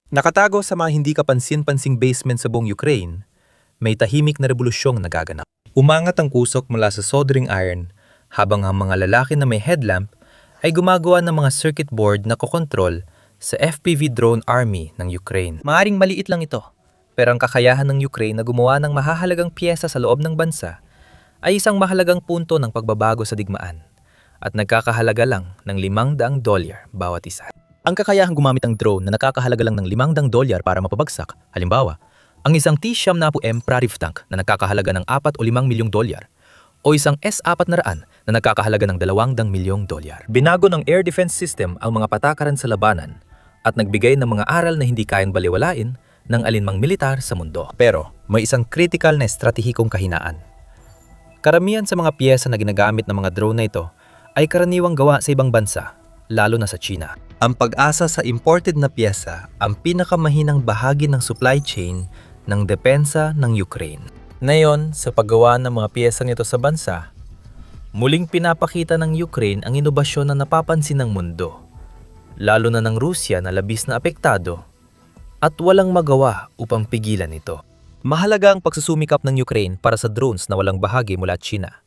Nakatago sa mga hindi kapansin-pansing basement sa buong Ukraine, may tahimik na revolusyong nagaganap. Umangat ang kusok mula sa soldering iron habang ang mga lalaki na may headlamp ay gumagawa ng mga circuit board na kokontrol sa FPV drone army ng Ukraine. Maaring maliit lang ito, pero ang kakayahan ng Ukraine na gumawa ng mahahalagang piyesa sa loob ng bansa ay isang mahalagang punto ng pagbabago sa digmaan at nagkakahalaga lang ng $500 bawat isa. Ang kakayahang gumamit ng drone na nakakahalaga lang ng $500 para mapabagsak, halimbawa, ang isang T-70M Prariv tank na nakakahalaga ng $4 o $5 milyong o isang S-400 na nakakahalaga ng $200 milyong. Binago ng air defense system ang mga patakaran sa labanan at nagbigay ng mga aral na hindi kayang baliwalain ng alinmang militar sa mundo. Pero may isang critical na estratehikong kahinaan. Karamihan sa mga piyesa na ginagamit ng mga drone na ito ay karaniwang gawa sa ibang bansa, lalo na sa China. Ang pag-asa sa imported na piyesa ang pinakamahinang bahagi ng supply chain ng depensa ng Ukraine. Ngayon, sa paggawa ng mga piyesa nito sa bansa, muling pinapakita ng Ukraine ang inobasyon na napapansin ng mundo, lalo na ng Rusya na labis na apektado at walang magawa upang pigilan ito. Mahalaga ang pagsusumikap ng Ukraine para sa drones na walang bahagi mula China.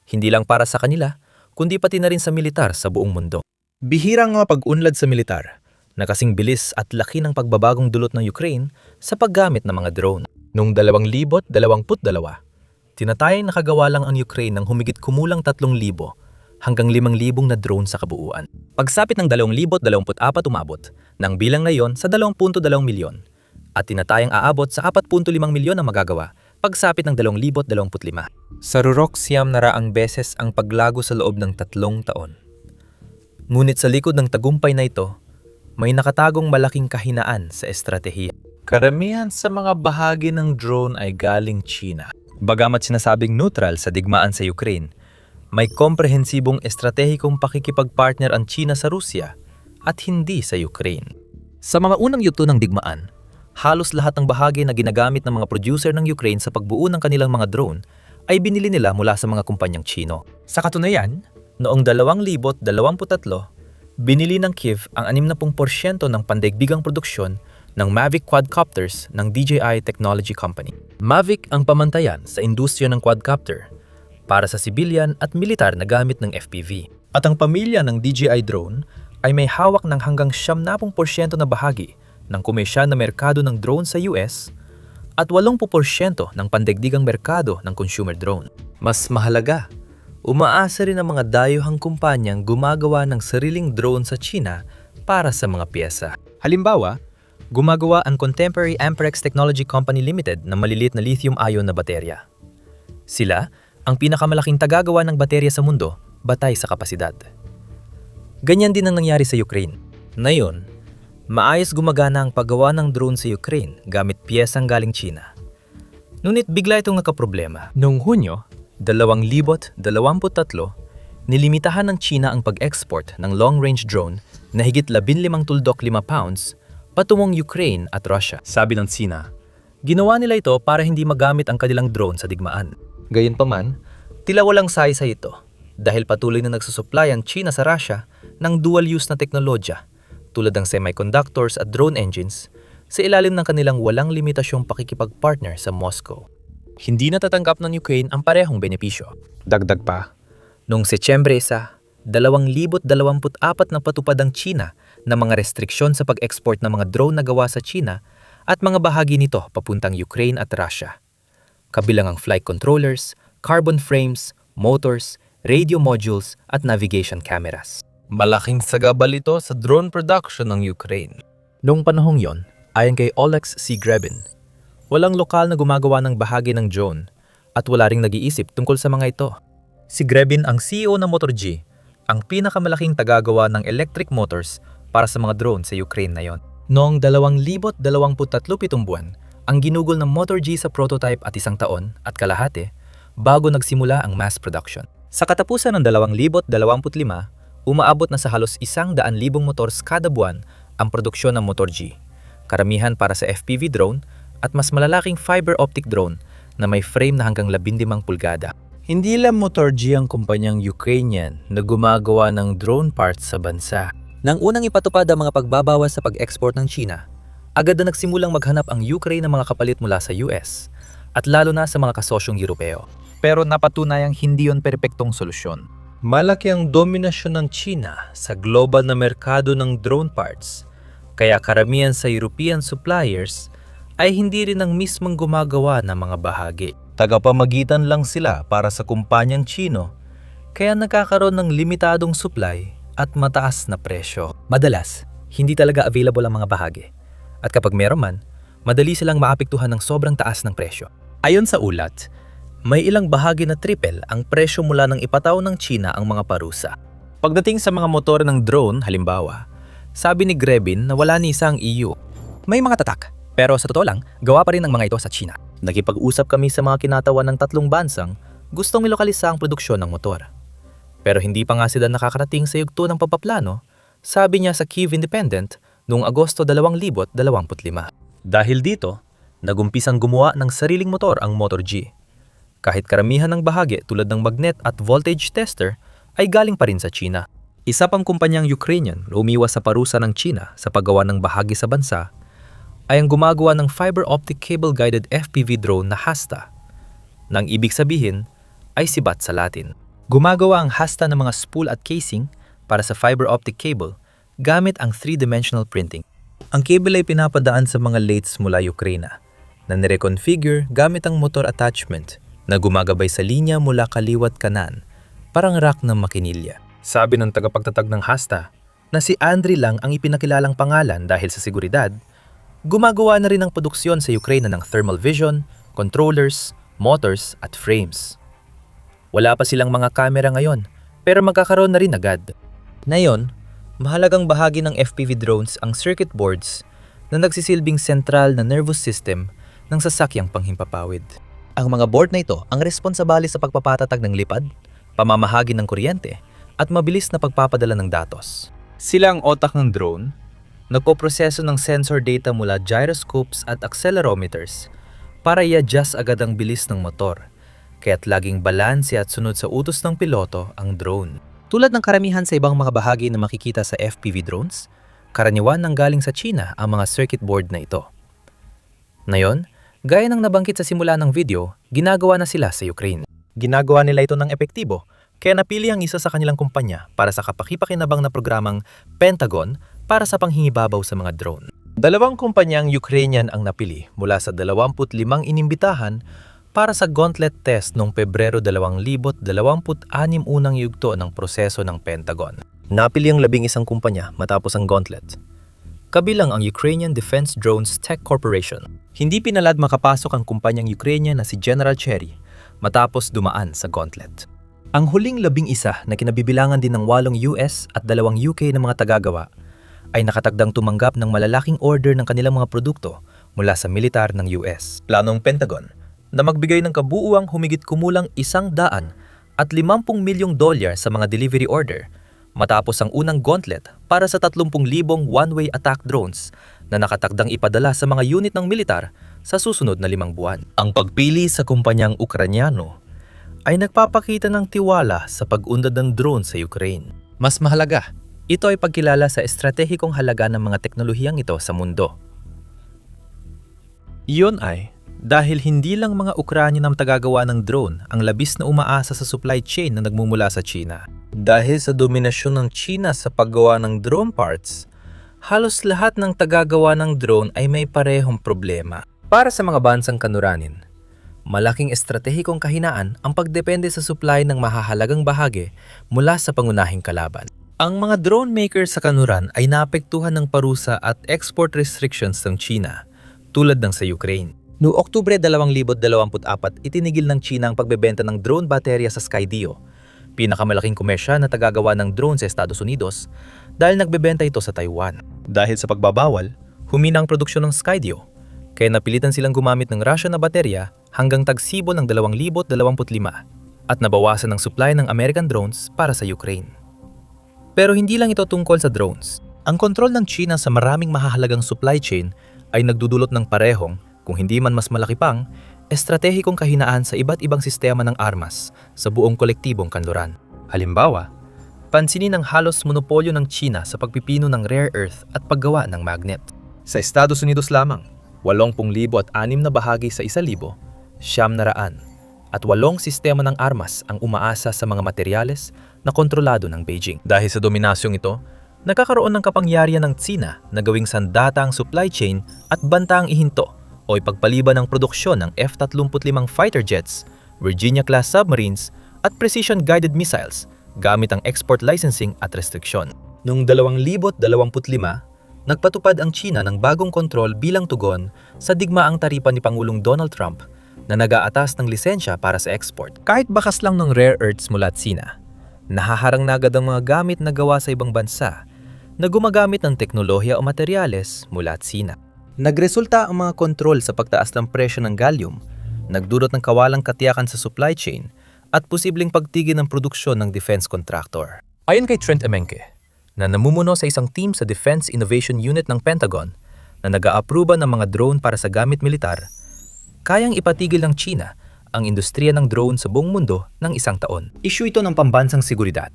Hindi lang para sa kanila, kundi pati na rin sa militar sa buong mundo. Bihirang mga pag-unlad sa militar na kasing bilis at laki ng pagbabagong dulot ng Ukraine sa paggamit ng mga drone. Noong 2022, tinatayang nakagawa lang ang Ukraine ng humigit kumulang 3,000 hanggang 5,000 na drone sa kabuuan. Pagsapit ng 2024 umabot ng bilang ngayon sa 2.2 milyon at tinatayang aabot sa 4.5 milyon ang magagawa pagsapit ng 2025. Sa rurok siyam na raang beses ang paglago sa loob ng 3 taon. Ngunit sa likod ng tagumpay na ito, may nakatagong malaking kahinaan sa estratehiya. Karamihan sa mga bahagi ng drone ay galing China. Bagamat sinasabing neutral sa digmaan sa Ukraine, may komprehensibong estratehikong pakikipagpartner ang China sa Rusya at hindi sa Ukraine. Sa mga unang yugto ng digmaan, halos lahat ng bahagi na ginagamit ng mga producer ng Ukraine sa pagbuo ng kanilang mga drone ay binili nila mula sa mga kumpanyang Chino. Sa katunayan, noong 2023, binili ng Kyiv ang 60% ng pandaigdigang produksyon ng Mavic quadcopters ng DJI Technology Company. Mavic ang pamantayan sa industriya ng quadcopter para sa civilian at militar na gamit ng FPV. At ang pamilya ng DJI drone ay may hawak ng hanggang 70% na bahagi ng komersyal na merkado ng drone sa US at 80% ng pandaigdigang merkado ng consumer drone. Mas mahalaga, umaasa rin ang mga dayuhang kumpanyang gumagawa ng sariling drone sa China para sa mga piyesa. Halimbawa, gumagawa ang Contemporary Amperex Technology Company Limited ng maliliit na lithium-ion na baterya. Sila ang pinakamalaking tagagawa ng baterya sa mundo batay sa kapasidad. Ganyan din ang nangyari sa Ukraine. Ngayon, maayos gumagana ang paggawa ng drone sa Ukraine gamit piyesang galing China. Ngunit bigla itong nakaproblema. Noong Hunyo, 2023, nilimitahan ng China ang pag-export ng long-range drone na higit 15 tuldok 5 pounds patungong Ukraine at Russia. Sabi ng China, ginawa nila ito para hindi magamit ang kanilang drone sa digmaan. Gayunpaman, tila walang saysay ito dahil patuloy na nagsusupply ang China sa Russia ng dual-use na teknolohiya tulad ng semiconductors at drone engines sa ilalim ng kanilang walang limitasyong pakikipagpartner sa Moscow. Hindi natatanggap ng Ukraine ang parehong benepisyo. Dagdag pa, noong Setyembre 1, 2024 na patupad ang China ng mga restriksyon sa pag-export ng mga drone na gawa sa China at mga bahagi nito papuntang Ukraine at Russia. Kabilang ang flight controllers, carbon frames, motors, radio modules at navigation cameras. Malaking sagabal ito sa drone production ng Ukraine. Noong panahong yon, ayon kay Olex Grebin, walang lokal na gumagawa ng bahagi ng drone at wala ring nag-iisip tungkol sa mga ito. Si Grebin ang CEO ng Motor-G, ang pinakamalaking tagagawa ng electric motors para sa mga drone sa Ukraine na yon. Noong 2023 buwan, ang ginugol ng Motor-G sa prototype at 1 taon at kalahati bago nagsimula ang mass production. Sa katapusan ng 2025, umaabot na sa halos 100,000 motors kada buwan ang produksyon ng Motor-G, karamihan para sa FPV drone at mas malalaking fiber optic drone na may frame na hanggang 15 pulgada. Hindi lang Motor-G ang kumpanyang Ukrainian na gumagawa ng drone parts sa bansa. Nang unang ipatupad ang mga pagbabawas sa pag-export ng China, Agad na nagsimulang maghanap ang Ukraine ng mga kapalit mula sa US at lalo na sa mga kasosyong Europeo. Pero napatunayang hindi yon perpektong solusyon. Malaki ang dominasyon ng China sa global na merkado ng drone parts, kaya karamihan sa European suppliers ay hindi rin ang mismong gumagawa ng mga bahagi. Tagapamagitan lang sila para sa kumpanyang Chino, kaya nagkakaroon ng limitadong supply at mataas na presyo. Madalas, hindi talaga available ang mga bahagi. At kapag meron man, madali silang maapektuhan ng sobrang taas ng presyo. Ayon sa ulat, may ilang bahagi na triple ang presyo mula nang ipataw ng China ang mga parusa. Pagdating sa mga motor ng drone, halimbawa, sabi ni Grebin na wala ni isang EU. May mga tatak, pero sa totoo lang, gawa pa rin ang mga ito sa China. Nakipag-usap kami sa mga kinatawan ng 3 bansang gustong ilokalisa ang produksyon ng motor. Pero hindi pa nga sila nakakarating sa yugto ng pagpaplano, sabi niya sa Kyiv Independent noong Agosto 2025. Dahil dito, nagumpisang gumawa ng sariling motor ang Motor G. Kahit karamihan ng bahagi tulad ng magnet at voltage tester ay galing pa rin sa China. Isa pang kumpanyang Ukrainian na umiwas sa parusa ng China sa paggawa ng bahagi sa bansa ay ang gumagawa ng fiber optic cable guided FPV drone na Hasta. Nang ibig sabihin ay sibat sa Latin. Gumagawa ang Hasta ng mga spool at casing para sa fiber optic cable gamit ang 3-dimensional printing. Ang cable ay pinapadaan sa mga lathes mula Ukraine na nireconfigure gamit ang motor attachment na gumagabay sa linya mula kaliwat kanan, parang rack ng makinilya. Sabi ng tagapagtatag ng Hasta na si Andriy lang ang ipinakilalang pangalan dahil sa seguridad, gumagawa na rin ng produksyon sa Ukraine ng thermal vision, controllers, motors at frames. Wala pa silang mga kamera ngayon, pero magkakaroon na rin agad. Ngayon, mahalagang bahagi ng FPV drones ang circuit boards na nagsisilbing sentral na nervous system ng sasakyang panghimpapawid. Ang mga board na ito ang responsabali sa pagpapatatag ng lipad, pamamahagi ng kuryente, at mabilis na pagpapadala ng datos. Sila ang otak ng drone, nagpoproseso ng sensor data mula gyroscopes at accelerometers para i-adjust agad ang bilis ng motor, kaya't laging balanse at sunod sa utos ng piloto ang drone. Tulad ng karamihan sa ibang mga bahagi na makikita sa FPV drones, karaniwan nang galing sa China ang mga circuit board na ito. Ngayon, gaya ng nabanggit sa simula ng video, ginagawa na sila sa Ukraine. Ginagawa nila ito ng epektibo, kaya napili ang isa sa kanilang kumpanya para sa kapaki-pakinabang na programang Pentagon para sa panghingibabaw sa mga drone. 2 kumpanyang Ukrainian ang napili mula sa 25 inimbitahan para sa Gauntlet test noong Pebrero 2026 unang yugto ng proseso ng Pentagon. Napili ang 11 kumpanya matapos ang Gauntlet. Kabilang ang Ukrainian Defense Drones Tech Corporation. Hindi pinalad makapasok ang kumpanyang Ukrainian na si General Cherry matapos dumaan sa Gauntlet. Ang huling 11 na kinabibilangan din ng 8 US at 2 UK na mga tagagawa ay nakatagdang tumanggap ng malalaking order ng kanilang mga produkto mula sa militar ng US. Planong Pentagon na magbigay ng kabuuang humigit kumulang $150 milyong sa mga delivery order matapos ang unang Gauntlet para sa 30,000 one-way attack drones na nakatagdang ipadala sa mga unit ng militar sa susunod na 5 buwan. Ang pagpili sa kumpanyang Ukranyano ay nagpapakita ng tiwala sa pag-unlad ng drone sa Ukraine. Mas mahalaga, ito ay pagkilala sa estratehikong halaga ng mga teknolohiyang ito sa mundo. Iyon ay dahil hindi lang mga Ukrainian ang tagagawa ng drone ang labis na umaasa sa supply chain na nagmumula sa China. Dahil sa dominasyon ng China sa paggawa ng drone parts, halos lahat ng tagagawa ng drone ay may parehong problema. Para sa mga bansang kanuranin, malaking estratehikong kahinaan ang pagdepende sa supply ng mahahalagang bahagi mula sa pangunahing kalaban. Ang mga drone makers sa kanuran ay naapektuhan ng parusa at export restrictions ng China, tulad ng sa Ukraine. Noong Oktubre 2024, itinigil ng China ang pagbebenta ng drone baterya sa Skydio, pinakamalaking komersya na tagagawa ng drone sa Estados Unidos, dahil nagbebenta ito sa Taiwan. Dahil sa pagbabawal, humina ang produksyon ng Skydio, kaya napilitan silang gumamit ng Russia na baterya hanggang tagsibol ng 2025 at nabawasan ang supply ng American drones para sa Ukraine. Pero hindi lang ito tungkol sa drones. Ang kontrol ng China sa maraming mahahalagang supply chain ay nagdudulot ng parehong, kung hindi man mas malaki pang, estratehikong kahinaan sa iba't ibang sistema ng armas sa buong kolektibong kanluran. Halimbawa, pansinin ang halos monopolyo ng China sa pagpipino ng rare earth at paggawa ng magnet. Sa Estados Unidos lamang, 80,000 at 6 na bahagi sa 1,000, 900 at 8 sistema ng armas ang umaasa sa mga materyales na kontrolado ng Beijing. Dahil sa dominasyong ito, nakakaroon ng kapangyarihan ng Tsina na gawing sandata ang supply chain at banta ang ihinto o ipagpaliban ng produksyon ng F-35 fighter jets, Virginia-class submarines at precision-guided missiles gamit ang export licensing at restriksyon. Noong 2025, nagpatupad ang China ng bagong kontrol bilang tugon sa digmaang taripa ni Pangulong Donald Trump na nag-aatas ng lisensya para sa export. Kahit bakas lang ng rare earths mula China, nahaharang na agad ang mga gamit na gawa sa ibang bansa na gumagamit ng teknolohiya o materyales mula China. Nagresulta ang mga kontrol sa pagtaas ng presyo ng gallium, nagdulot ng kawalang katiyakan sa supply chain at posibleng pagtigil ng produksyon ng defense contractor. Ayon kay Trent Emenke, na namumuno sa isang team sa Defense Innovation Unit ng Pentagon na nag-aaproba ng mga drone para sa gamit militar, kayang ipatigil ng China ang industriya ng drone sa buong mundo ng 1 taon. Issue ito ng pambansang seguridad,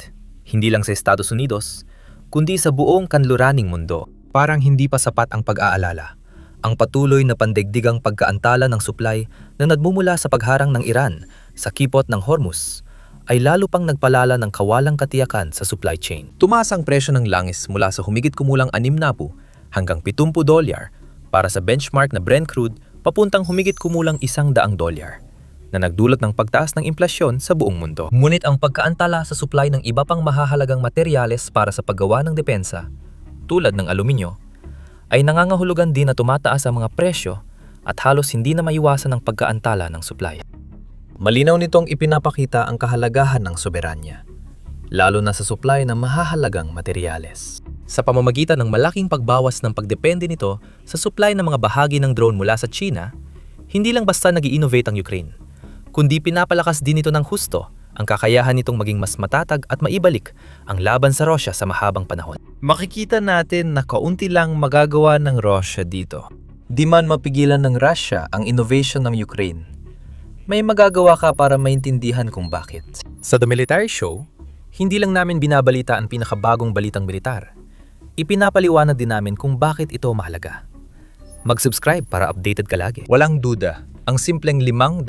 hindi lang sa Estados Unidos, kundi sa buong kanluraning mundo. Parang hindi pa sapat ang pag-aalala. Ang patuloy na pandaigdigang pagkaantala ng supply na nagmumula sa pagharang ng Iran sa kipot ng Hormuz ay lalo pang nagpalala ng kawalang katiyakan sa supply chain. Tumaas ang presyo ng langis mula sa humigit kumulang 60 hanggang $70 para sa benchmark na Brent crude papuntang humigit kumulang $100 na nagdulot ng pagtaas ng inflasyon sa buong mundo. Ngunit ang pagkaantala sa supply ng iba pang mahahalagang materyales para sa paggawa ng depensa, tulad ng aluminyo, ay nangangahulugan din na tumataas ang mga presyo at halos hindi na maiwasan ang pagkaantala ng supply. Malinaw nitong ipinapakita ang kahalagahan ng soberanya, lalo na sa supply ng mahahalagang materyales. Sa pamamagitan ng malaking pagbawas ng pagdepende nito sa supply ng mga bahagi ng drone mula sa China, hindi lang basta nag-i-innovate ang Ukraine, kundi pinapalakas din ito ng husto ang kakayahan nitong maging mas matatag at maibalik ang laban sa Russia sa mahabang panahon. Makikita natin na kaunti lang magagawa ng Russia dito. Di man mapigilan ng Russia ang innovation ng Ukraine, may magagawa ka para maintindihan kung bakit. Sa The Military Show, hindi lang namin binabalita ang pinakabagong balitang militar. Ipinapaliwanag din namin kung bakit ito mahalaga. Mag-subscribe para updated ka lagi. Walang duda, ang simpleng $500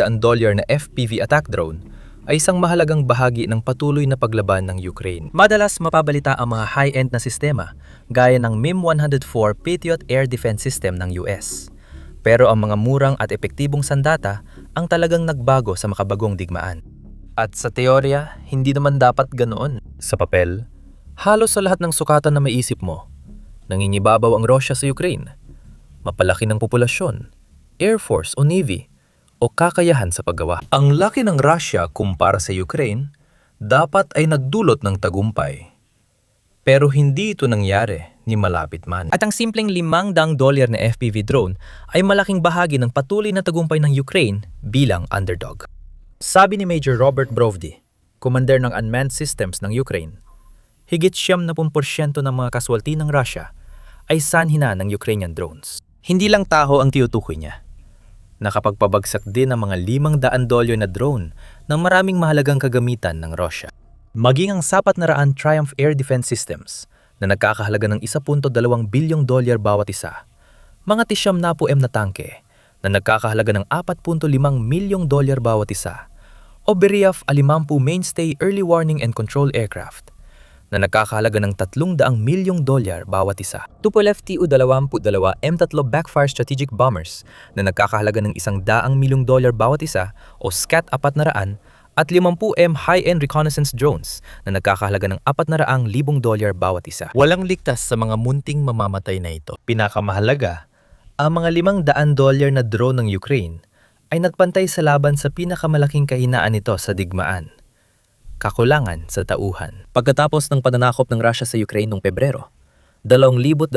na FPV attack drone ay isang mahalagang bahagi ng patuloy na paglaban ng Ukraine. Madalas mapabalita ang mga high-end na sistema gaya ng MIM-104 Patriot Air Defense System ng US. Pero ang mga murang at epektibong sandata ang talagang nagbago sa makabagong digmaan. At sa teorya, hindi naman dapat ganoon. Sa papel, halos sa lahat ng sukatan na maisip mo, nangingibabaw ang Russia sa Ukraine, mapalaki ng populasyon, Air Force o Navy, o kakayahan sa paggawa. Ang laki ng Russia kumpara sa Ukraine, dapat ay nagdulot ng tagumpay. Pero hindi ito nangyari ni malapit man. At ang simpleng $500 na FPV drone ay malaking bahagi ng patuloy na tagumpay ng Ukraine bilang underdog. Sabi ni Major Robert Brovdi, commander ng Unmanned Systems ng Ukraine, higit 70% ng mga kaswalti ng Russia ay sanhi na ng Ukrainian drones. Hindi lang taho ang tinutukoy niya. Nakapagpabagsak din ang mga $500 na drone ng maraming mahalagang kagamitan ng Russia. Maging ang 400 Triumph Air Defense Systems na nagkakahalaga ng $1.2 bilyong bawat isa, mga 90M na tangke na nagkakahalaga ng $4.5 milyong bawat isa, o Beryov 50 mainstay early warning and control aircraft na nagkakahalaga ng $300 milyong bawat isa. Tupolev Tu-22 M3 backfire strategic bombers na nagkakahalaga ng $100 milyong bawat isa o SCAT-400 at 50M high-end reconnaissance drones na nagkakahalaga ng $400,000 bawat isa. Walang ligtas sa mga munting mamamatay na ito. Pinakamahalaga, ang mga $500 na drone ng Ukraine ay nagpantay sa laban sa pinakamalaking kahinaan nito sa digmaan. Kakulangan sa tauhan. Pagkatapos ng pananakop ng Russia sa Ukraine noong Pebrero, 2022,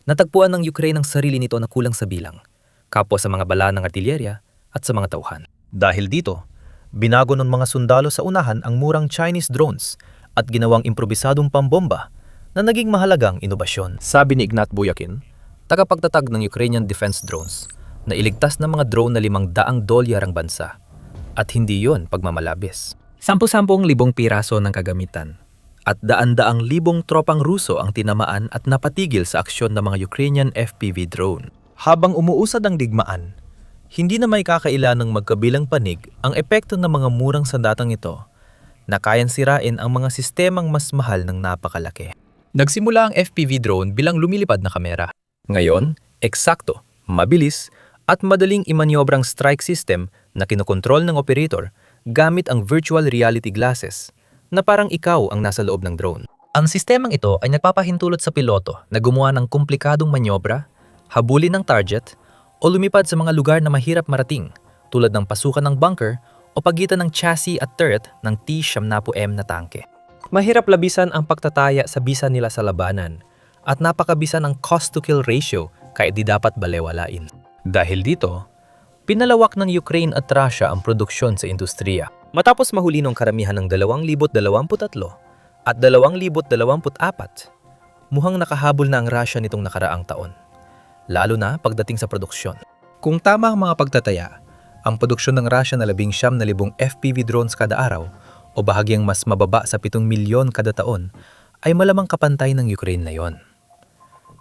natagpuan ng Ukraine ang sarili nito na kulang sa bilang, kapwa sa mga bala ng artilyerya at sa mga tauhan. Dahil dito, binago ng mga sundalo sa unahan ang murang Chinese drones at ginawang improbisadong pambomba na naging mahalagang inobasyon. Sabi ni Ignat Buyakin, tagapagtatag ng Ukrainian defense drones, na iligtas ng mga drone na $500 ang bansa. At hindi yon pagmamalabis. 10,000 piraso ng kagamitan At daan-daang libong tropang Ruso ang tinamaan at napatigil sa aksyon ng mga Ukrainian FPV drone. Habang umuusad ang digmaan, hindi na may kakailanang magkabilang panig ang epekto ng mga murang sandatang ito na kayang sirain ang mga sistemang mas mahal ng napakalaki. Nagsimula ang FPV drone bilang lumilipad na kamera. Ngayon, eksakto, mabilis, at madaling imanyobrang strike system na kinokontrol ng operator gamit ang virtual reality glasses na parang ikaw ang nasa loob ng drone. Ang sistemang ito ay nagpapahintulot sa piloto na gumawa ng komplikadong manyobra, habulin ng target, o lumipad sa mga lugar na mahirap marating tulad ng pasukan ng bunker o pagitan ng chassis at turret ng T-70M na tangke. Mahirap labisan ang pagtataya sa bisa nila sa labanan at napakabisan ang cost-to-kill ratio kaya di dapat balewalain. Dahil dito, pinalawak ng Ukraine at Russia ang produksyon sa industriya. Matapos mahuli ng karamihan ng 2023 at 2024, mukhang nakahabol na ang Russia nitong nakaraang taon, lalo na pagdating sa produksyon. Kung tama ang mga pagtataya, ang produksyon ng Russia na 19,000 FPV drones kada araw o bahagyang mas mababa sa 7 milyon kada taon ay malamang kapantay ng Ukraine na yon.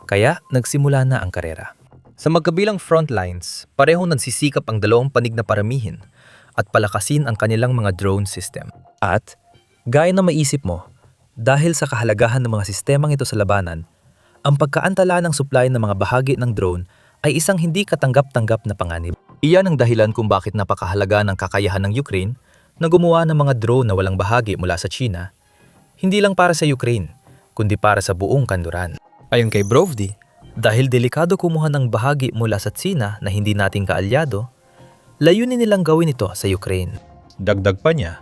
Kaya nagsimula na ang karera. Sa magkabilang front lines, parehong nagsisikap ang dalawang panig na paramihin at palakasin ang kanilang mga drone system. At, gaya na maisip mo, dahil sa kahalagahan ng mga sistemang ito sa labanan, ang pagkaantala ng supply ng mga bahagi ng drone ay isang hindi katanggap-tanggap na panganib. Iyan ang dahilan kung bakit napakahalaga ng kakayahan ng Ukraine na gumawa ng mga drone na walang bahagi mula sa China, hindi lang para sa Ukraine, kundi para sa buong kanluran. Ayon kay Brovdi, dahil delikado kumuha ng bahagi mula sa China na hindi nating kaalyado, layunin nilang gawin ito sa Ukraine. Dagdag pa niya,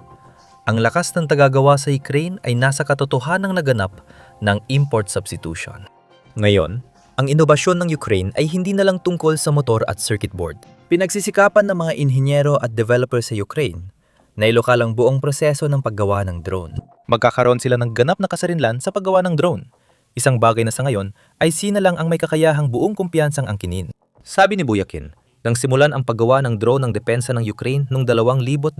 ang lakas ng tagagawa sa Ukraine ay nasa katotohanang naganap ng import substitution. Ngayon, ang inobasyon ng Ukraine ay hindi na lang tungkol sa motor at circuit board. Pinagsisikapan ng mga inhinyero at developer sa Ukraine na ilokal ang buong proseso ng paggawa ng drone. Magkakaroon sila ng ganap na kasarinlan sa paggawa ng drone. Isang bagay na sa ngayon ay sina lang ang may kakayahang buong kumpiyansang angkinin. Sabi ni Buyakin, nang simulan ang paggawa ng drone ng depensa ng Ukraine noong 2023,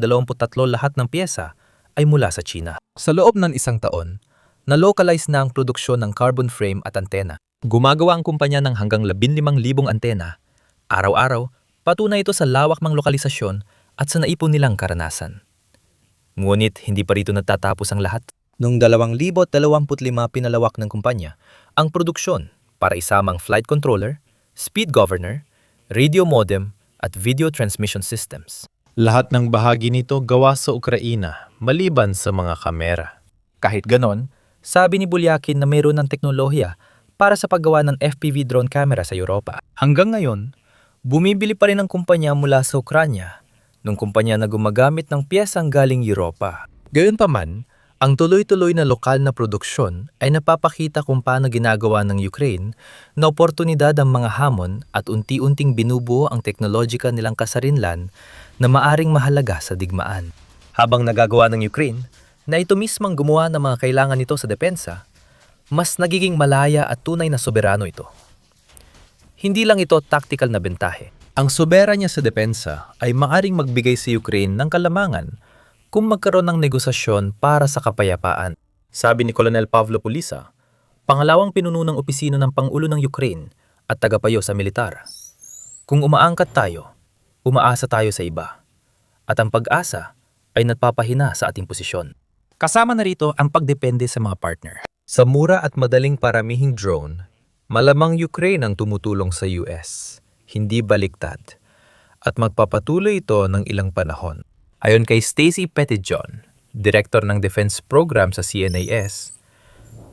lahat ng pyesa ay mula sa China. Sa loob ng isang taon, na-localize na ang produksyon ng carbon frame at antena. Gumagawa ang kumpanya ng hanggang 15,000 antena. Araw-araw, patunay ito sa lawak mang lokalisasyon at sa naipon nilang karanasan. Ngunit hindi pa rito natatapos ang lahat. Noong 2025 pinalawak ng kumpanya ang produksyon para isamang flight controller, speed governor, radio modem at video transmission systems. Lahat ng bahagi nito gawa sa Ukraina, maliban sa mga kamera. Kahit ganon, sabi ni Bulyakin na mayroon ng teknolohiya para sa paggawa ng FPV drone camera sa Europa. Hanggang ngayon, bumibili pa rin ang kumpanya mula sa Ukranya, ng kumpanya na gumagamit ng piyesang galing Europa. Gayunpaman, ang tuloy-tuloy na lokal na produksyon ay napapakita kung paano ginagawa ng Ukraine na oportunidad ang mga hamon at unti-unting binubuo ang teknolohika nilang kasarinlan na maaring mahalaga sa digmaan. Habang nagagawa ng Ukraine na ito mismang gumawa ng mga kailangan nito sa depensa, mas nagiging malaya at tunay na soberano ito. Hindi lang ito tactical na bentahe. Ang sobera niya sa depensa ay maaring magbigay sa Ukraine ng kalamangan kung magkaroon ng negosasyon para sa kapayapaan. Sabi ni Colonel Pavlo Pulisa, pangalawang pinuno ng opisina ng Pangulo ng Ukraine at tagapayo sa militar. Kung umaangkat tayo, umaasa tayo sa iba. At ang pag-asa ay nagpapahina sa ating posisyon. Kasama na rito ang pagdepende sa mga partner. Sa mura at madaling paramihing drone, malamang Ukraine ang tumutulong sa US, hindi baliktad. At magpapatuloy ito ng ilang panahon. Ayon kay Stacy Petitjohn, Director ng Defense Program sa CNAS,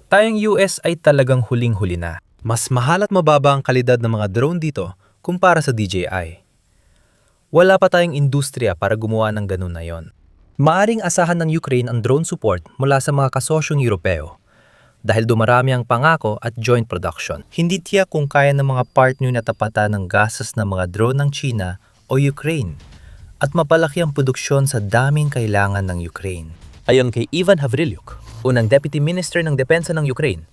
tayong US ay talagang huling-huli na. Mas mahal at mababa ang kalidad ng mga drone dito kumpara sa DJI. Wala pa tayong industriya para gumawa ng ganun na yon. Maaring asahan ng Ukraine ang drone support mula sa mga kasosyong Europeo dahil dumarami ang pangako at joint production. Hindi tiyak kung kaya ng mga partner na tapatan ng gastos ng mga drone ng China o Ukraine at mapalaki ang produksyon sa daming kailangan ng Ukraine. Ayon kay Ivan Havrilyuk, unang Deputy Minister ng Depensa ng Ukraine,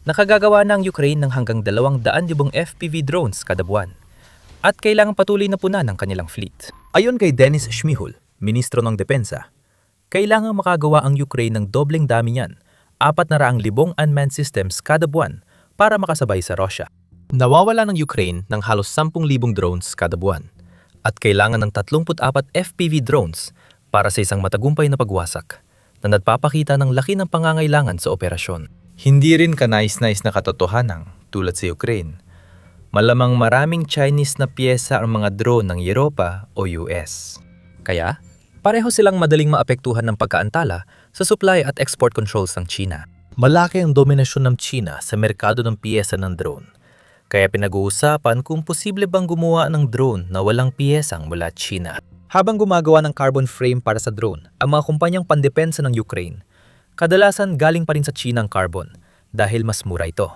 nakagagawa na ang Ukraine ng hanggang 200,000 FPV drones kada buwan at kailangang patuloy na punan ng kanilang fleet. Ayon kay Denis Shmihul, Ministro ng Depensa, kailangang makagawa ang Ukraine ng dobleng dami niyan 400,000 unmanned systems kada buwan para makasabay sa Russia. Nawawala ng Ukraine ng halos 10,000 drones kada buwan at kailangan ng 34 FPV drones para sa isang matagumpay na pagwasak na nagpapakita ng laki ng pangangailangan sa operasyon. Hindi rin kanais-nais na katotohanan tulad sa Ukraine. Malamang maraming Chinese na piyesa ang mga drone ng Europa o US. Kaya, pareho silang madaling maapektuhan ng pagkaantala sa supply at export controls ng China. Malaki ang dominasyon ng China sa merkado ng piyesa ng drone. Kaya pinag-uusapan kung posible bang gumawa ng drone na walang piyesang mula China. Habang gumagawa ng carbon frame para sa drone, ang mga kumpanyang pandepensa ng Ukraine, kadalasan galing pa rin sa China ang carbon dahil mas mura ito.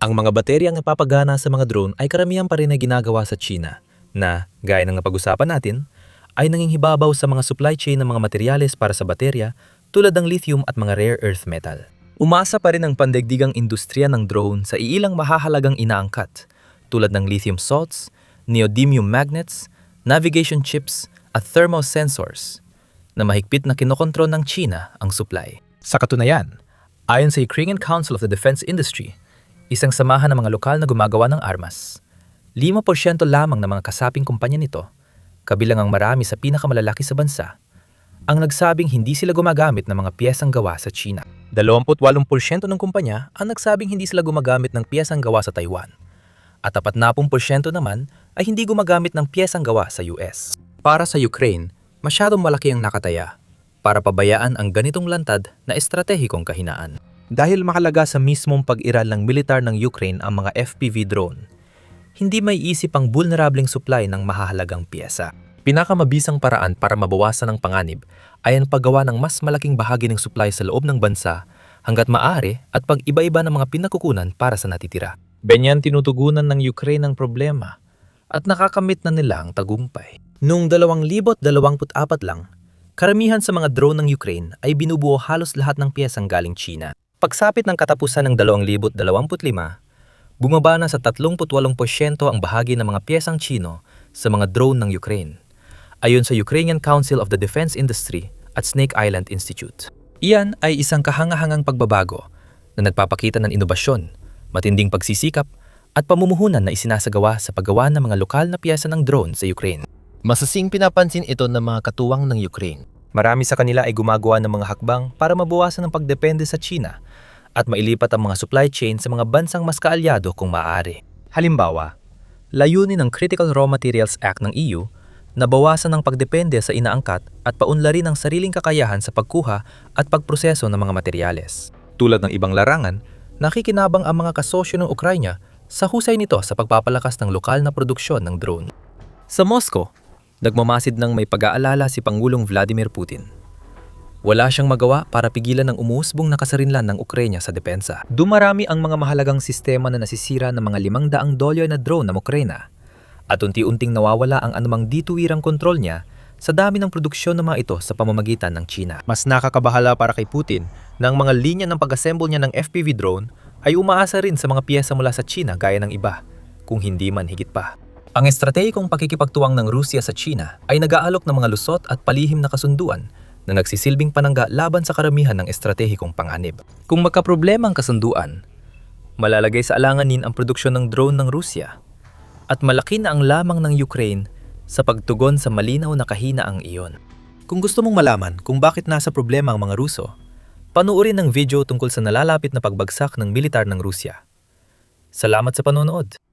Ang mga bateryang napapagana sa mga drone ay karamihan pa rin na ginagawa sa China na, gaya ng napag-usapan natin, ay nanginghibabaw sa mga supply chain ng mga materyales para sa baterya tulad ng lithium at mga rare earth metal. Umasa pa rin ang pandaigdigang industriya ng drone sa iilang mahahalagang inaangkat tulad ng lithium salts, neodymium magnets, navigation chips at thermal sensors na mahigpit na kinokontrol ng China ang supply. Sa katunayan, ayon sa Ukrainian Council of the Defense Industry, isang samahan ng mga lokal na gumagawa ng armas, 5% lamang ng mga kasaping kumpanya nito, kabilang ang marami sa pinakamalalaki sa bansa, ang nagsabing hindi sila gumagamit ng mga piyesang gawa sa China. 28% ng kumpanya ang nagsabing hindi sila gumagamit ng piyesang gawa sa Taiwan. At 40% naman ay hindi gumagamit ng piyesang gawa sa US. Para sa Ukraine, masyadong malaki ang nakataya para pabayaan ang ganitong lantad na estratehikong kahinaan. Dahil makalaga sa mismong pag-iral ng militar ng Ukraine ang mga FPV drone, hindi may isip ang vulnerableng supply ng mahahalagang piyesa. Pinakamabisang paraan para mabawasan ang panganib ay ang paggawa ng mas malaking bahagi ng supply sa loob ng bansa hanggat maaari at pag-iba-iba ng mga pinakukunan para sa natitira. Ganyan tinutugunan ng Ukraine ang problema at nakakamit na nila ang tagumpay. Noong 2024 lang, karamihan sa mga drone ng Ukraine ay binubuo halos lahat ng piyesang galing China. Pagsapit ng katapusan ng 2025, bumaba na sa 38% ang bahagi ng mga piyesang Chino sa mga drone ng Ukraine, ayon sa Ukrainian Council of the Defense Industry at Snake Island Institute. Iyan ay isang kahangahangang pagbabago na nagpapakita ng inobasyon, matinding pagsisikap at pamumuhunan na isinasagawa sa paggawa ng mga lokal na piyesa ng drone sa Ukraine. Masasing pinapansin ito ng mga katuwang ng Ukraine. Marami sa kanila ay gumagawa ng mga hakbang para mabawasan ang pagdepende sa China at mailipat ang mga supply chain sa mga bansang mas kaalyado kung maaari. Halimbawa, layunin ng Critical Raw Materials Act ng EU na bawasan ang pagdepende sa inaangkat at paunlarin ang sariling kakayahan sa pagkuha at pagproseso ng mga materyales. Tulad ng ibang larangan, nakikinabang ang mga kasosyo ng Ukraine sa husay nito sa pagpapalakas ng lokal na produksyon ng drone. Sa Moscow, nagmamasid ng may pag-aalala si Pangulong Vladimir Putin. Wala siyang magawa para pigilan ang umuusbong na kasarinlan ng Ukraine sa depensa. Dumarami ang mga mahalagang sistema na nasisira ng mga $500 na drone ng Ukraine at unti-unting nawawala ang anumang dituwirang kontrol niya sa dami ng produksyon ng mga ito sa pamamagitan ng China. Mas nakakabahala para kay Putin na ang mga linya ng pag-assemble niya ng FPV drone ay umaasa rin sa mga piyesa mula sa China gaya ng iba, kung hindi man higit pa. Ang estratehikong pakikipagtuwang ng Rusya sa China ay nag-aalok ng mga lusot at palihim na kasunduan na nagsisilbing panangga laban sa karamihan ng estratehikong panganib. Kung magkaproblema ang kasunduan, malalagay sa alanganin ang produksyon ng drone ng Rusya at malaki na ang lamang ng Ukraine sa pagtugon sa malinaw na kahinaang iyon. Kung gusto mong malaman kung bakit nasa problema ang mga Ruso, panuorin ang video tungkol sa nalalapit na pagbagsak ng militar ng Rusya. Salamat sa panonood!